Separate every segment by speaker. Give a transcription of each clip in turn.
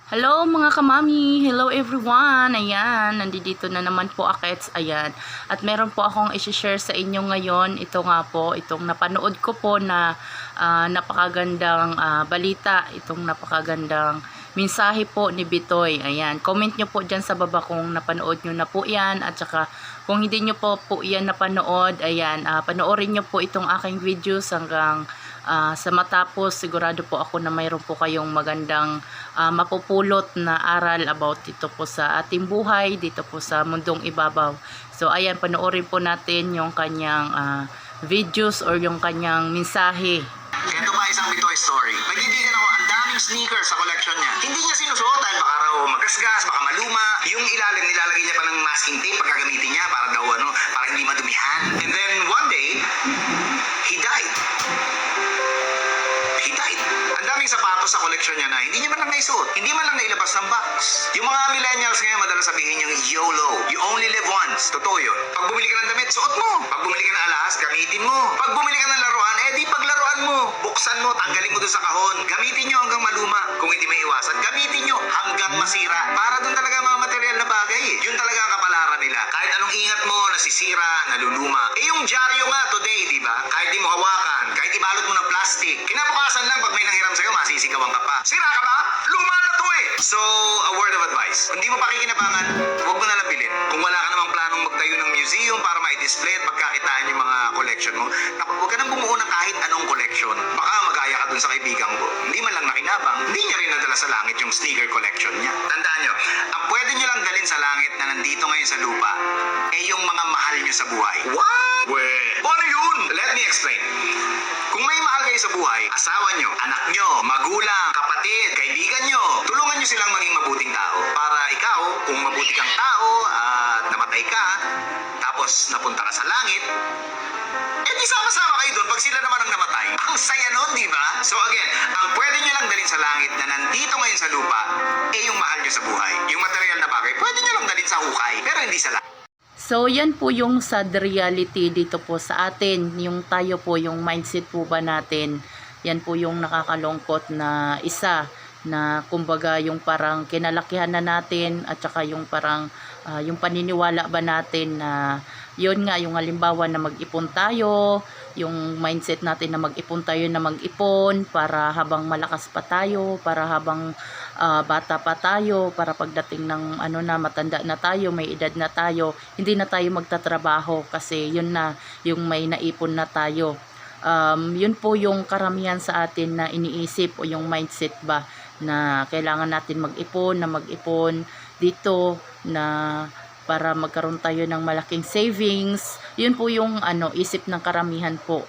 Speaker 1: Hello mga kamami! Hello everyone! Ayan, nandito na naman po Akets. Ayan. At meron po akong i-share sa inyo ngayon. Ito nga po, itong napanood ko po na napakagandang balita. Itong napakagandang mensahe po ni Bitoy. Ayan, comment nyo po dyan sa baba kung napanood nyo na po yan. At saka kung hindi nyo po yan napanood, ayan, panoorin nyo po itong aking videos hanggang sa matapos. Sigurado po ako na mayroon po kayong magandang mapupulot na aral about dito po sa ating buhay, dito po sa mundong ibabaw. So ayan, panoorin po natin yung kanyang videos or yung kanyang mensahe.
Speaker 2: Ito pa isang Bitoy story. Nagbibigan ako, ang daming sneakers sa collection niya. Hindi niya sinusuot dahil baka raw magasgas, baka maluma. Yung ilalim, nilalagay niya pa ng masking tape pag gagamitin niya para daw para hindi madumihan. And then one day, he died. Ang daming sapatos sa collection niya na hindi niya man lang naisuot. Hindi man lang nailabas ng box. Yung mga millennials ngayon madalas sabihin yung YOLO. You only live once. Totoo yun. Pag bumili ka ng damit, suot mo. Pag bumili ka ng alahas, gamitin mo. Pag bumili ka ng laruan, di paglaruan mo. Buksan mo, tanggalin mo dun sa kahon. Gamitin nyo hanggang maluma. Kung hindi may iwasan, gamitin nyo hanggang masira. Para dun talaga mga material na bagay. Yun talaga ang kapalaran nila. Kahit anong ingat mo, nasisira, naluluma. Yung dyaryo nga today, di ba? Kahit di mo hawakan, kahit ibalot mo ng plastic. Kinabukasan lang pag may nanghiram sa'yo, masisikawan ka pa. Sira ka ba? Luma na to eh! So, a word of advice. Kung di mo pakikinabangan, huwag mo na lang bilhin. Kung wala ka namang planong magtayo ng museum para ma-display at pagkakitaan yung mga collection mo, huwag ka nang bumuo ng kahit anong collection. Baka magaya ka dun sa kaibigan ko. Hindi man lang nakinabang, hindi niya rin nadala sa langit yung sneaker collection niya. Tandaan nyo, ang pwede nyo lang dalhin sa langit na nandito ngayon sa lupa, yung mga mahal nyo sa buhay. What? Ano yun? Let me explain. Kung may mahal kayo sa buhay, asawa nyo, anak nyo, magulang, kapatid, kaibigan nyo, tulungan nyo silang maging mabuting tao. Para ikaw, kung mabuti kang tao at namatay ka, tapos napunta ka sa langit, di sama-sama kayo doon pag sila naman ang namatay. Ang saya nun, di ba? So again, ang pwede nyo lang dalhin sa langit na nandito ngayon sa lupa, yung mahal nyo sa buhay. Yung material na bagay, pwede nyo lang dalhin sa hukay, pero hindi sa langit.
Speaker 1: So, yan po yung sad reality dito po sa atin. Yung tayo po, yung mindset po ba natin, yan po yung nakakalungkot na isa na kumbaga yung parang kinalakihan na natin at saka yung parang yung paniniwala ba natin na yun nga, yung halimbawa na mag-ipon tayo, yung mindset natin na mag-ipon tayo na mag-ipon para habang malakas pa tayo, para habang bata pa tayo, para pagdating ng matanda na tayo, may edad na tayo, hindi na tayo magtatrabaho kasi yun na, yung may naipon na tayo. Yun po yung karamihan sa atin na iniisip o yung mindset ba na kailangan natin mag-ipon dito na para magkaroon tayo ng malaking savings. Yun po yung isip ng karamihan po,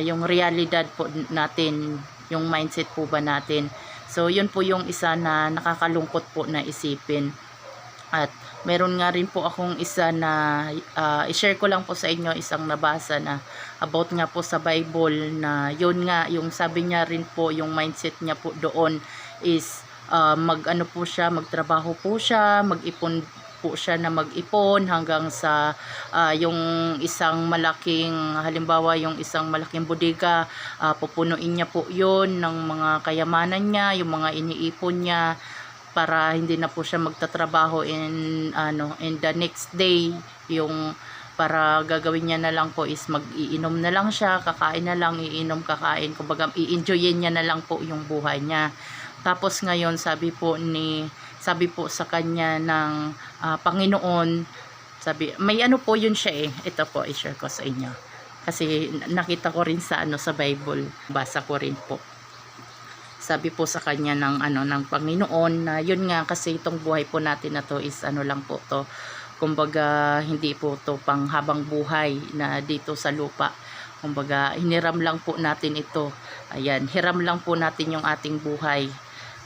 Speaker 1: yung realidad po natin, yung mindset po ba natin. So yun po yung isa na nakakalungkot po na isipin. At meron nga rin po akong isa na i-share ko lang po sa inyo, isang nabasa na about nga po sa Bible na yun nga, yung sabi niya rin po, yung mindset niya po doon is magtrabaho po siya, mag-ipon po siya na mag-ipon hanggang sa yung isang malaking, halimbawa yung isang malaking bodega, pupunuin niya po yun ng mga kayamanan niya, yung mga iniipon niya para hindi na po siya magtatrabaho in the next day. Yung para gagawin niya na lang po is mag-iinom na lang siya, kakain na lang, iinom, kakain, kumbaga i-enjoyin niya na lang po yung buhay niya. Tapos ngayon sabi po sa kanya ng Panginoon, sabi, may po yun siya ito po i-share ko sa inyo kasi nakita ko rin sa sa Bible, basa ko rin po. Sabi po sa kanya ng Panginoon na yun nga, kasi itong buhay po natin na to is lang po to, kumbaga hindi po to pang habang buhay na dito sa lupa. Kumbaga hiniram lang po natin ito. Ayan, hiram lang po natin yung ating buhay.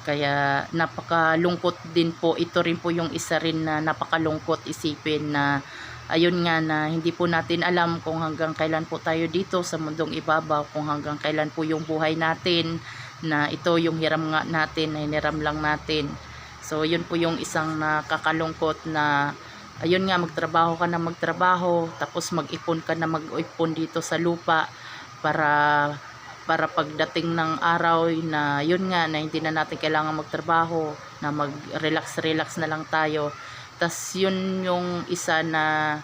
Speaker 1: Kaya napakalungkot din po. Ito rin po yung isa rin na napakalungkot isipin na ayun nga, na hindi po natin alam kung hanggang kailan po tayo dito sa mundong ibabaw, kung hanggang kailan po yung buhay natin, na ito yung hiram nga natin, na hiniram lang natin. So yun po yung isang nakakalungkot na ayun nga, magtrabaho ka na magtrabaho, tapos mag-ipon ka na mag-ipon dito sa lupa para para pagdating ng araw na yun nga na hindi na natin kailangan magtrabaho, na mag-relax na lang tayo. Tas yun yung isa na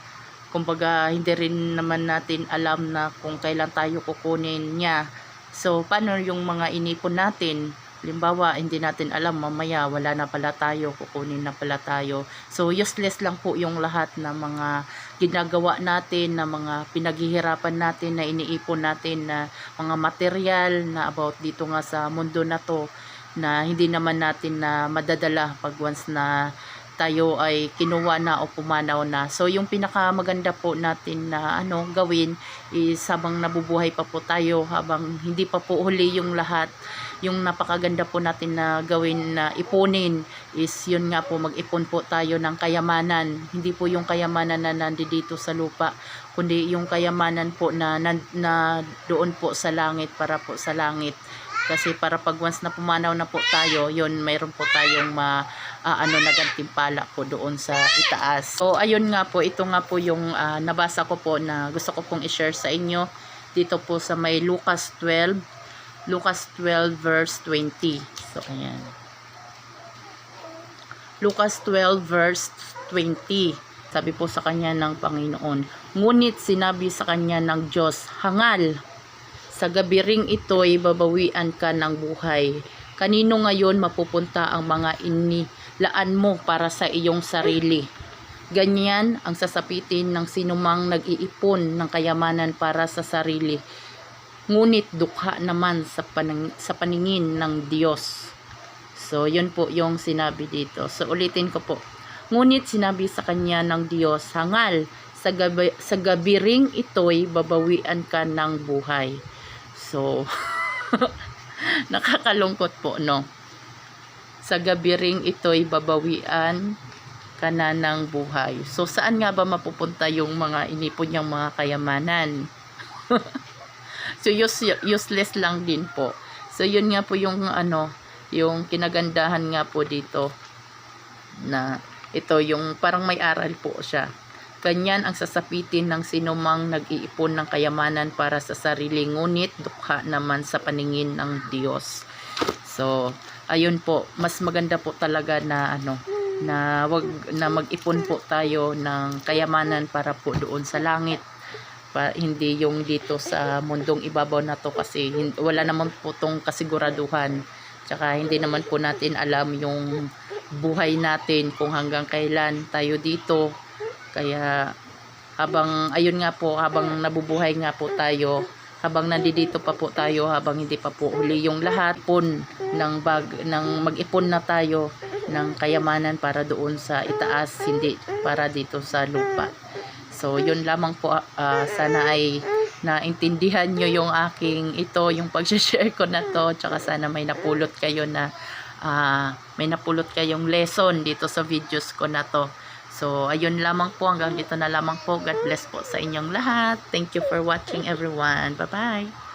Speaker 1: kumbaga hindi rin naman natin alam na kung kailan tayo kukunin niya. So paano yung mga inipon natin? Halimbawa, hindi natin alam, mamaya wala na pala tayo, kukunin na pala tayo. So, useless lang po yung lahat na mga ginagawa natin, na mga pinaghihirapan natin, na iniipon natin, na mga material na about dito nga sa mundo na to, na hindi naman natin na madadala pag once na tayo ay kinuha na o pumanaw na. So, yung pinakamaganda po natin na gawin is habang nabubuhay pa po tayo, habang hindi pa po huli yung lahat, yung napakaganda po natin na gawin na ipunin is yun nga po, mag-ipon po tayo ng kayamanan. Hindi po yung kayamanan na nandito sa lupa, kundi yung kayamanan po na doon po sa langit, para po sa langit. Kasi para pag once na pumanaw na po tayo, yun, mayroon po tayong na gantimpala po doon sa itaas. So, ayun nga po, ito nga po yung nabasa ko po na gusto ko pong i-share sa inyo. Dito po sa may Lucas 12 verse 20. So, ayan. Lucas 12 verse 20. Sabi po sa kanya ng Panginoon, ngunit sinabi sa kanya ng Diyos, hangal, sa gabi ring ito'y babawian ka ng buhay. Kanino ngayon mapupunta ang mga inilaan mo para sa iyong sarili? Ganyan ang sasapitin ng sinumang nag-iipon ng kayamanan para sa sarili, ngunit dukha naman sa paningin ng Diyos. So, yun po yung sinabi dito. So, ulitin ko po. Ngunit sinabi sa kanya ng Diyos, hangal, sa gabi ring ito'y babawian ka ng buhay. So, nakakalungkot po, no? Sa gabi ring ito'y babawian ka na ng buhay. So, saan nga ba mapupunta yung mga inipon niyang mga kayamanan? So, useless lang din po. So, yun nga po yung yung kinagandahan nga po dito, na ito yung parang may aral po siya. Ganyan ang sasapitin ng sinumang nag-iipon ng kayamanan para sa sarili, ngunit dukha naman sa paningin ng Diyos. So, ayun po, mas maganda po talaga na na wag na mag-ipon po tayo ng kayamanan para po doon sa langit. Hindi yung dito sa mundong ibabaw na to, kasi wala naman po tong kasiguraduhan. Tsaka hindi naman po natin alam yung buhay natin kung hanggang kailan tayo dito. Kaya habang nabubuhay nga po tayo, habang nandito pa po tayo, habang hindi pa po huli yung lahat ng mag-ipon na tayo ng kayamanan para doon sa itaas, hindi para dito sa lupa. So, yun lamang po, sana ay naintindihan nyo yung yung pag-share ko na to, tsaka sana may napulot kayo na may napulot kayong lesson dito sa videos ko na to. So, ayun lamang po, hanggang dito na lamang po. God bless po sa inyong lahat. Thank you for watching, everyone. Bye-bye.